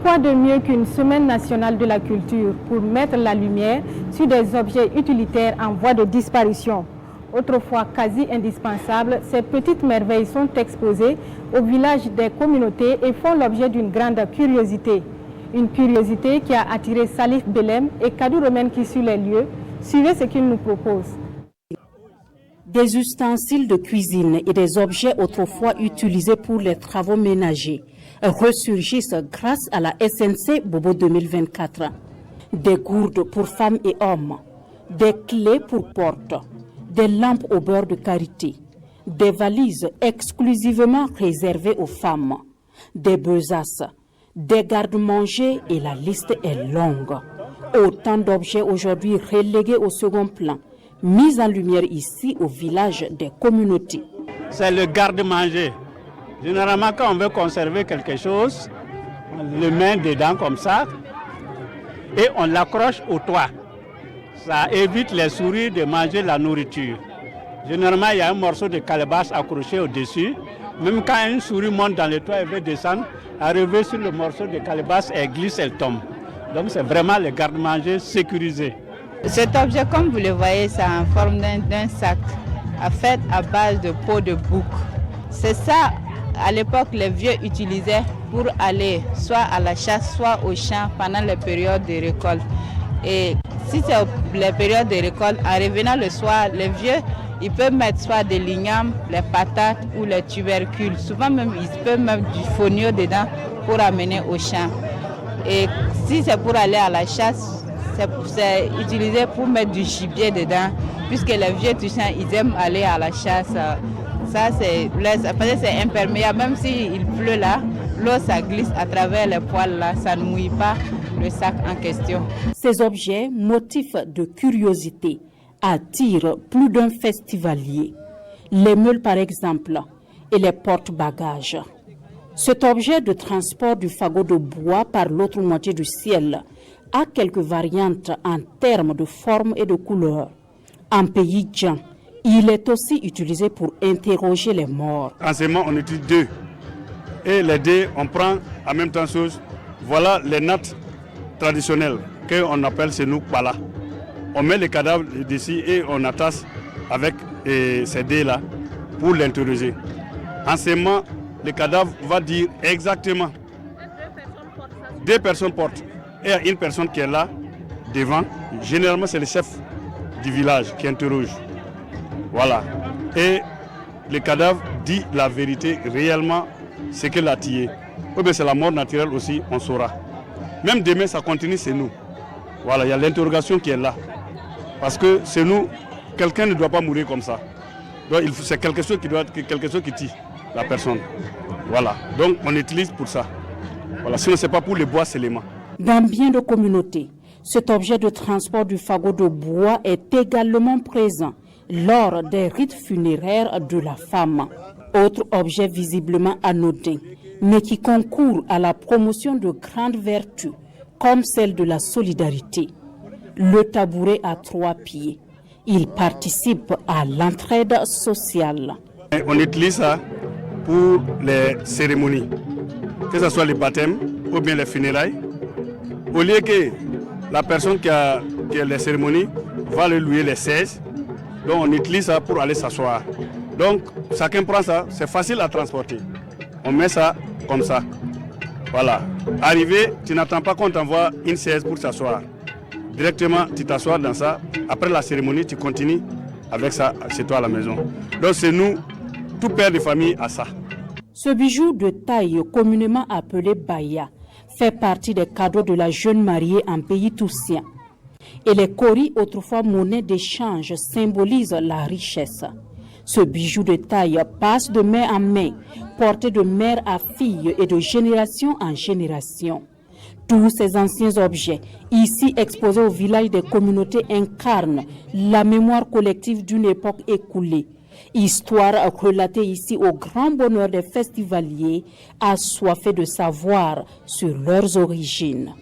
Quoi de mieux qu'une semaine nationale de la culture pour mettre la lumière sur des objets utilitaires en voie de disparition? Autrefois quasi indispensables, ces petites merveilles sont exposées au village des communautés et font l'objet d'une grande curiosité. Une curiosité qui a attiré Salif Belem et Kadou Romaine qui sur les lieux. Suivez ce qu'il nous propose. Des ustensiles de cuisine et des objets autrefois utilisés pour les travaux ménagers ressurgissent grâce à la SNC Bobo 2024. Des gourdes pour femmes et hommes, des clés pour portes, des lampes au beurre de karité, des valises exclusivement réservées aux femmes, des besaces, des garde-manger et la liste est longue. Autant d'objets aujourd'hui relégués au second plan, mis en lumière ici au village des communautés. C'est le garde-manger. Généralement, quand on veut conserver quelque chose, on le met dedans comme ça et on l'accroche au toit. Ça évite les souris de manger la nourriture. Généralement, il y a un morceau de calebasse accroché au-dessus. Même quand une souris monte dans le toit, elle veut descendre, arriver sur le morceau de calebasse, elle glisse, elle tombe. Donc c'est vraiment le garde-manger sécurisé. Cet objet, comme vous le voyez, c'est en forme d'un sac, fait à base de peau de bouc. C'est ça, à l'époque, les vieux utilisaient pour aller soit à la chasse, soit au champ pendant les périodes de récolte. Et si c'est les périodes de récolte, en revenant le soir, les vieux, ils peuvent mettre soit des lignames, les patates ou les tubercules. Souvent même, ils peuvent mettre du fonio dedans pour amener au champ. Et si c'est pour aller à la chasse, c'est utilisé pour mettre du gibier dedans, puisque les vieux Touchants, ils aiment aller à la chasse. Ça, c'est imperméable, même s'il pleut là, l'eau, ça glisse à travers les poils là, ça ne mouille pas le sac en question. Ces objets, motifs de curiosité, attirent plus d'un festivalier. Les meules par exemple, et les porte-bagages. Cet objet de transport du fagot de bois par l'autre moitié du ciel a quelques variantes en termes de forme et de couleur. En pays djan, il est aussi utilisé pour interroger les morts. Anciennement, on utilise deux. Et les deux, on prend en même temps chose. Voilà les nattes traditionnelles qu'on appelle chez nous pala. On met les cadavres d'ici et on attache avec ces dés-là pour l'interroger. Anciennement, le cadavre va dire exactement. Deux personnes portent. Et il y a une personne qui est là, devant. Généralement, c'est le chef du village qui interroge. Voilà. Et le cadavre dit la vérité, réellement, ce qu'il a tué. Ou bien c'est la mort naturelle aussi, on saura. Même demain, ça continue, c'est nous. Voilà, il y a l'interrogation qui est là. Parce que c'est nous, quelqu'un ne doit pas mourir comme ça. C'est quelque chose qui tue la personne. Voilà. Donc, on utilise pour ça. Voilà. Sinon, ce n'est pas pour le bois seulement. Dans bien de communautés, cet objet de transport du fagot de bois est également présent lors des rites funéraires de la femme. Autre objet visiblement anodin, mais qui concourt à la promotion de grandes vertus, comme celle de la solidarité. Le tabouret à 3 pieds. Il participe à l'entraide sociale. On utilise ça pour les cérémonies, que ce soit les baptêmes ou bien les funérailles. Au lieu que la personne qui a les cérémonies va le louer les 16, donc on utilise ça pour aller s'asseoir. Donc chacun prend ça, c'est facile à transporter. On met ça comme ça. Voilà. Arrivé, tu n'attends pas qu'on t'envoie une chaise pour s'asseoir. Directement, tu t'assois dans ça. Après la cérémonie, tu continues avec ça chez toi à la maison. Donc c'est nous, tout père de famille a ça. Ce bijou de taille communément appelé baya fait partie des cadeaux de la jeune mariée en pays toussien. Et les koris, autrefois monnaie d'échange, symbolisent la richesse. Ce bijou de taille passe de main en main, porté de mère à fille et de génération en génération. Tous ces anciens objets, ici exposés au village des communautés, incarnent la mémoire collective d'une époque écoulée. Histoire relatée ici au grand bonheur des festivaliers, assoiffés de savoir sur leurs origines.